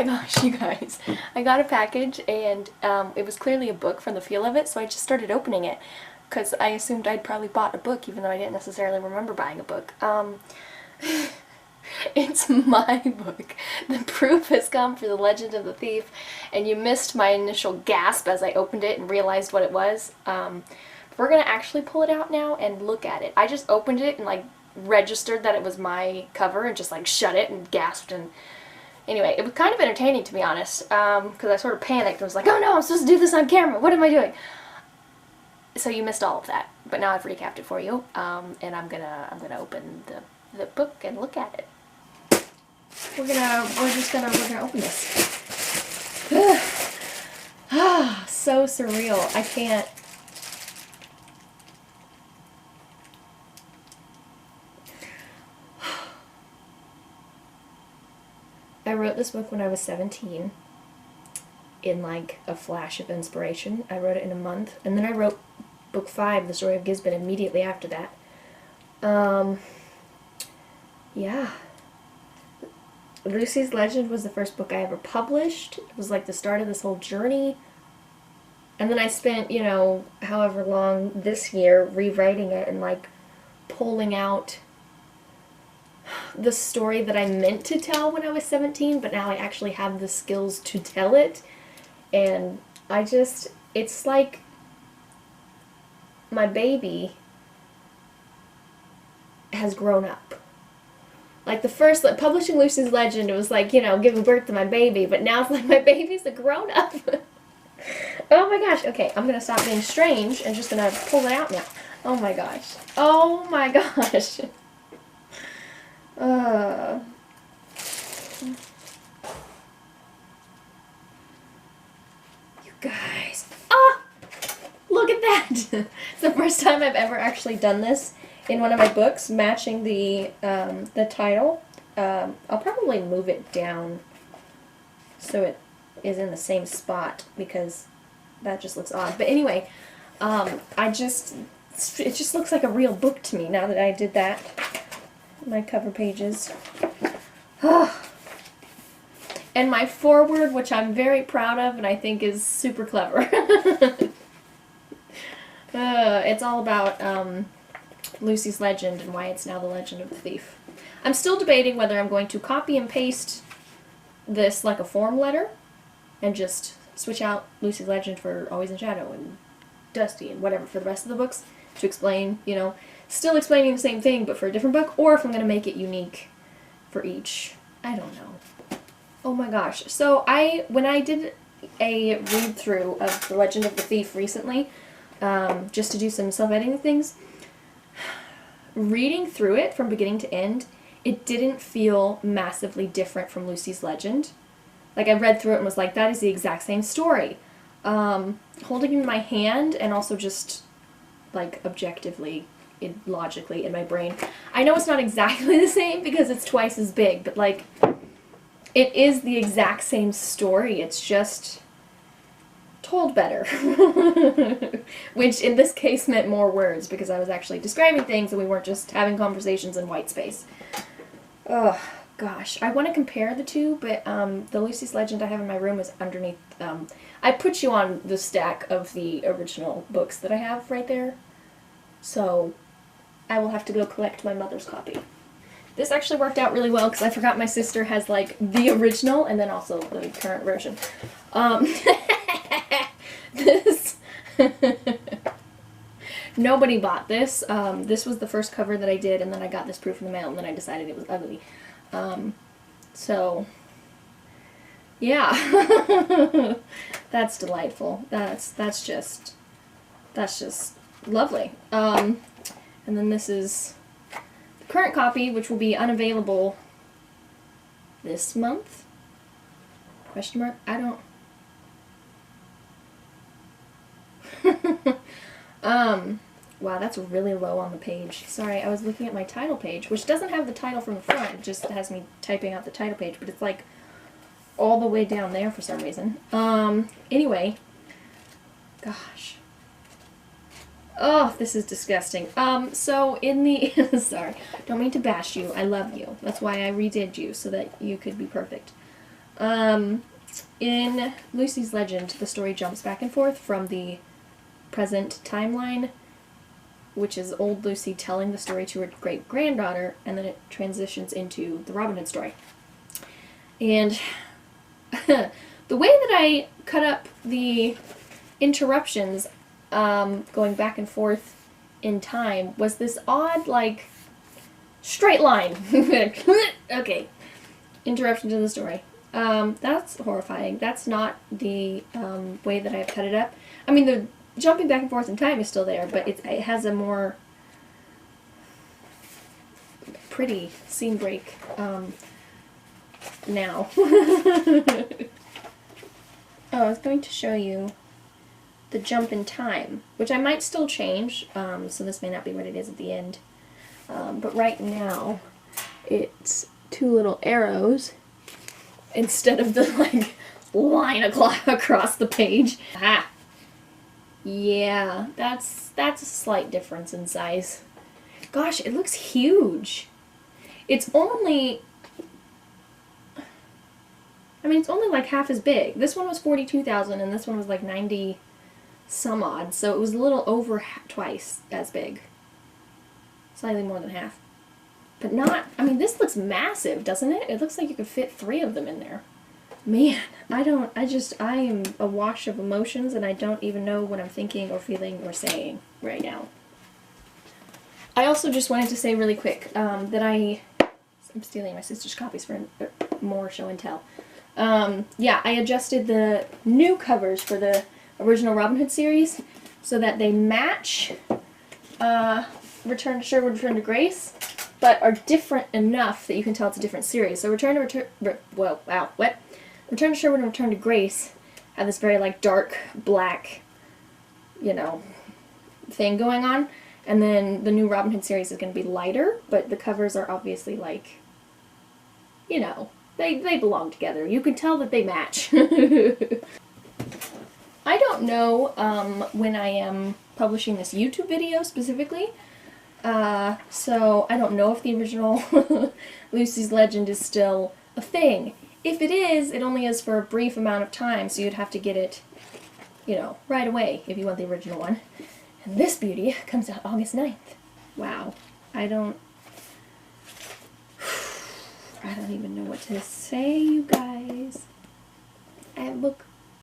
my gosh, you guys. I got a package and it was clearly a book from the feel of it, so I just started opening it because I assumed I'd probably bought a book even though I didn't necessarily remember buying a book. It's my book. The proof has come for The Legend of the Thief, and you missed my initial gasp as I opened it and realized what it was. We're gonna actually pull it out now and look at it. I just opened it and like registered that it was my cover and just like shut it and gasped, and anyway, it was kind of entertaining to be honest, because I sort of panicked and was like, oh no, I'm supposed to do this on camera, what am I doing? So you missed all of that, but now I've recapped it for you, and I'm gonna open the book and look at it. We're gonna open this. Ah, so surreal. I can't. I wrote this book when I was 17 in like a flash of inspiration. I wrote it in a month, and then I wrote book 5, The Story of Gisborne, immediately after that. Yeah. Lucy's Legend was the first book I ever published. It was like the start of this whole journey. And then I spent, you know, however long this year rewriting it and like pulling out the story that I meant to tell when I was 17, but now I actually have the skills to tell it. And it's like my baby has grown up. Like the first, like, publishing Lucy's Legend, it was like, you know, giving birth to my baby, but now it's like my baby's a grown up. Oh my gosh. Okay, I'm gonna stop being strange and just gonna pull it out now. Oh my gosh. Oh my gosh. You guys. Ah! Look at that! It's the first time I've ever actually done this in one of my books, matching the title. I'll probably move it down so it is in the same spot because that just looks odd. But anyway, it just looks like a real book to me now that I did that. My cover pages. And my foreword, which I'm very proud of and I think is super clever. It's all about Lucy's Legend and why it's now The Legend of the Thief. I'm still debating whether I'm going to copy and paste this like a form letter and just switch out Lucy's Legend for Always in Shadow and Dusty and whatever for the rest of the books to explain, you know, still explaining the same thing but for a different book, or if I'm going to make it unique for each. I don't know. Oh my gosh. So when I did a read-through of The Legend of the Thief recently, just to do some self-editing things, reading through it from beginning to end, it didn't feel massively different from Lucy's Legend. Like, I read through it and was like, that is the exact same story. Holding it in my hand and also just, like, objectively, logically in my brain. I know it's not exactly the same because it's twice as big, but, like, it is the exact same story. It's just told better. Which in this case meant more words because I was actually describing things and we weren't just having conversations in white space. Oh gosh, I want to compare the two, but the Lucy's Legend I have in my room is underneath. I put you on the stack of the original books that I have right there, so I will have to go collect my mother's copy. This actually worked out really well because I forgot my sister has like the original and then also the current version. This nobody bought this. This was the first cover that I did, and then I got this proof in the mail, and then I decided it was ugly. So yeah, that's delightful. That's just lovely. And then this is the current copy, which will be unavailable this month? Question mark? I don't. Wow, that's really low on the page. Sorry, I was looking at my title page, which doesn't have the title from the front, it just has me typing out the title page, but it's like all the way down there for some reason. Anyway, gosh. Oh, this is disgusting. So in the, sorry, don't mean to bash you, I love you. That's why I redid you, so that you could be perfect. In Lucy's Legend, the story jumps back and forth from the present timeline, which is old Lucy telling the story to her great-granddaughter, and then it transitions into the Robin Hood story. And the way that I cut up the interruptions, going back and forth in time, was this odd, like, straight line. Okay. Interruption to the story. That's horrifying. That's not the way that I've cut it up. I mean, the jumping back and forth in time is still there, but it has a more pretty scene break now. Oh, I was going to show you the jump in time, which I might still change, so this may not be what it is at the end. But right now, it's two little arrows instead of the, like, line across the page. Ah! Yeah, that's a slight difference in size. Gosh, it looks huge. It's only... I mean, it's only like half as big. This one was 42,000 and this one was like 90 some odd, so it was a little over twice as big. Slightly more than half. But not, I mean, this looks massive, doesn't it? It looks like you could fit 3 of them in there. Man, I am a wash of emotions and I don't even know what I'm thinking or feeling or saying right now. I also just wanted to say really quick that I'm stealing my sister's copies for more show and tell. Yeah, I adjusted the new covers for the original Robin Hood series so that they match Return to Sherwood, Return to Grace, but are different enough that you can tell it's a different series. So Return to Sherwood and Return to Grace have this very, like, dark black, you know, thing going on, and then the new Robin Hood series is going to be lighter, but the covers are obviously, like, you know, they belong together. You can tell that they match. I don't know when I am publishing this YouTube video specifically, so I don't know if the original Lucy's Legend is still a thing. If it is, it only is for a brief amount of time, so you'd have to get it, you know, right away if you want the original one. And this beauty comes out August 9th. Wow. I don't even know what to say, you guys. Look